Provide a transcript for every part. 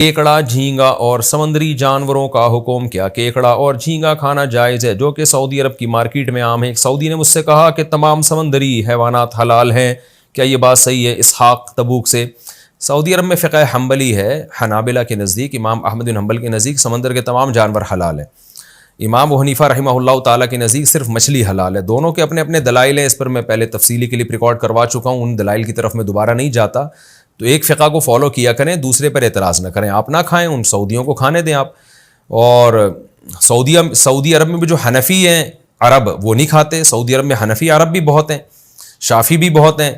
کیکڑا، جھینگا اور سمندری جانوروں کا حکم کیا؟ کیکڑا اور جھینگا کھانا جائز ہے جو کہ سعودی عرب کی مارکیٹ میں عام ہے۔ ایک سعودی نے مجھ سے کہا کہ تمام سمندری حیوانات حلال ہیں، کیا یہ بات صحیح ہے؟ اسحاق تبوک سے۔ سعودی عرب میں فقہ حنبلی ہے، حنابلہ کے نزدیک، امام احمد بن حنبل کے نزدیک سمندر کے تمام جانور حلال ہیں۔ امام ابو حنیفہ رحمہ اللہ تعالیٰ کے نزدیک صرف مچھلی حلال ہے۔ دونوں کے اپنے اپنے دلائل ہیں، اس پر میں پہلے تفصیلی کلپ ریکارڈ کروا چکا ہوں، ان دلائل کی طرف میں دوبارہ نہیں جاتا۔ تو ایک فقہ کو فالو کیا کریں، دوسرے پر اعتراض نہ کریں، آپ نہ کھائیں، ان سعودیوں کو کھانے دیں آپ۔ اور سعودی عرب میں بھی جو حنفی ہیں عرب وہ نہیں کھاتے، سعودی عرب میں حنفی عرب بھی بہت ہیں، شافی بھی بہت ہیں،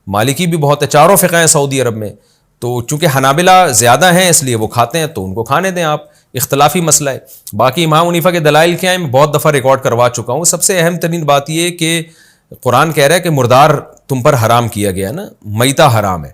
مالکی بھی بہت ہیں، چاروں فقہ ہیں سعودی عرب میں۔ تو چونکہ حنابلہ زیادہ ہیں اس لیے وہ کھاتے ہیں، تو ان کو کھانے دیں آپ، اختلافی مسئلہ ہے۔ باقی امام حنیفہ کے دلائل کیا ہیں میں بہت دفعہ ریکارڈ کروا چکا ہوں۔ سب سے اہم ترین بات یہ کہ قرآن کہہ رہا ہے کہ مردار تم پر حرام کیا گیا نا، میتہ حرام ہے،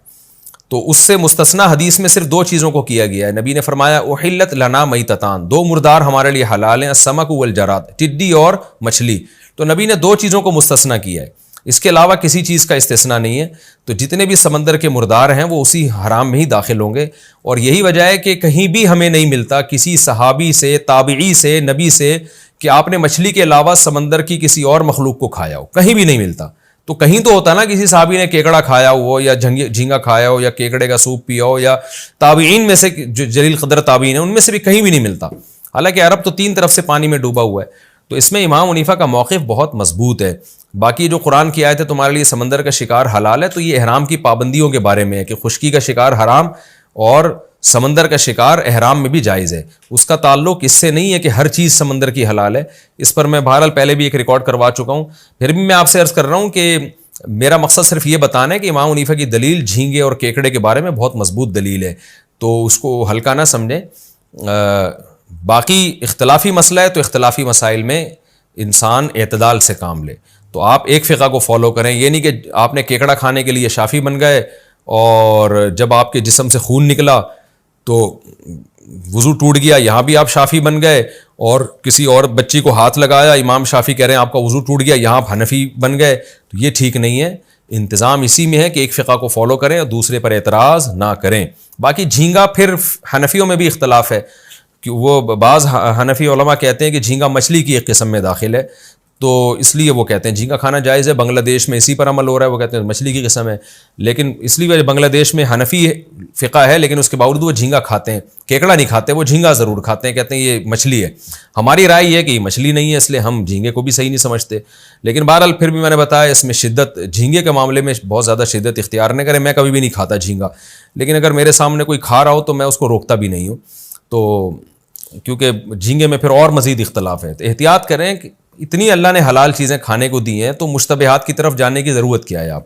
تو اس سے مستثنا حدیث میں صرف دو چیزوں کو کیا گیا ہے۔ نبی نے فرمایا احلت لنا میتتان، دو مردار ہمارے لیے حلال ہیں، السمک والجراد، ٹڈی اور مچھلی۔ تو نبی نے دو چیزوں کو مستثنا کیا ہے، اس کے علاوہ کسی چیز کا استثناء نہیں ہے۔ تو جتنے بھی سمندر کے مردار ہیں وہ اسی حرام میں ہی داخل ہوں گے، اور یہی وجہ ہے کہ کہیں بھی ہمیں نہیں ملتا کسی صحابی سے، تابعی سے، نبی سے کہ آپ نے مچھلی کے علاوہ سمندر کی کسی اور مخلوق کو کھایا ہو، کہیں بھی نہیں ملتا۔ تو کہیں تو ہوتا نا کسی صحابی نے کیکڑا کھایا ہو یا جھینگا کھایا ہو یا کیکڑے کا سوپ پیا ہو، یا تابعین میں سے جو جلیل قدر تابعین ہیں ان میں سے بھی کہیں بھی نہیں ملتا۔ حالانکہ عرب تو تین طرف سے پانی میں ڈوبا ہوا ہے۔ تو اس میں امام حنیفہ کا موقف بہت مضبوط ہے۔ باقی جو قرآن کی آیت ہے تمہارے لیے سمندر کا شکار حلال ہے، تو یہ احرام کی پابندیوں کے بارے میں ہے کہ خشکی کا شکار حرام اور سمندر کا شکار احرام میں بھی جائز ہے۔ اس کا تعلق اس سے نہیں ہے کہ ہر چیز سمندر کی حلال ہے، اس پر میں بہرحال پہلے بھی ایک ریکارڈ کروا چکا ہوں۔ پھر بھی میں آپ سے عرض کر رہا ہوں کہ میرا مقصد صرف یہ بتانا ہے کہ امام حنیفہ کی دلیل جھینگے اور کیکڑے کے بارے میں بہت مضبوط دلیل ہے، تو اس کو ہلکا نہ سمجھیں۔ باقی اختلافی مسئلہ ہے تو اختلافی مسائل میں انسان اعتدال سے کام لے۔ تو آپ ایک فقہ کو فالو کریں، یہ نہیں کہ آپ نے کیکڑا کھانے کے لیے شافی بن گئے اور جب آپ کے جسم سے خون نکلا تو وضو ٹوٹ گیا، یہاں بھی آپ شافی بن گئے، اور کسی اور بچی کو ہاتھ لگایا، امام شافی کہہ رہے ہیں آپ کا وضو ٹوٹ گیا، یہاں آپ حنفی بن گئے، تو یہ ٹھیک نہیں ہے۔ انتظام اسی میں ہے کہ ایک فقہ کو فالو کریں اور دوسرے پر اعتراض نہ کریں۔ باقی جھینگا پھر حنفیوں میں بھی اختلاف ہے کہ وہ بعض حنفی علماء کہتے ہیں کہ جھینگا مچھلی کی ایک قسم میں داخل ہے، تو اس لیے وہ کہتے ہیں جھینگا کھانا جائز ہے۔ بنگلہ دیش میں اسی پر عمل ہو رہا ہے، وہ کہتے ہیں مچھلی کی قسم ہے، لیکن اس لیے وجہ بنگلہ دیش میں حنفی فقہ ہے لیکن اس کے باوجود وہ جھینگا کھاتے ہیں، کیکڑا نہیں کھاتے، وہ جھینگا ضرور کھاتے ہیں، کہتے ہیں یہ مچھلی ہے۔ ہماری رائے یہ ہے کہ یہ مچھلی نہیں ہے، اس لیے ہم جھینگے کو بھی صحیح نہیں سمجھتے۔ لیکن بہرحال پھر بھی میں نے بتایا اس میں شدت، جھینگے کے معاملے میں بہت زیادہ شدت اختیار نہ کریں۔ میں کبھی بھی نہیں کھاتا جھینگا، لیکن اگر میرے سامنے کوئی کھا رہا ہو تو میں اس کو روکتا بھی نہیں ہوں، تو کیونکہ جھینگے میں پھر اور مزید اختلاف ہے۔ تو احتیاط کریں کہ اتنی اللہ نے حلال چیزیں کھانے کو دی ہیں تو مشتبہات کی طرف جانے کی ضرورت کیا ہے آپ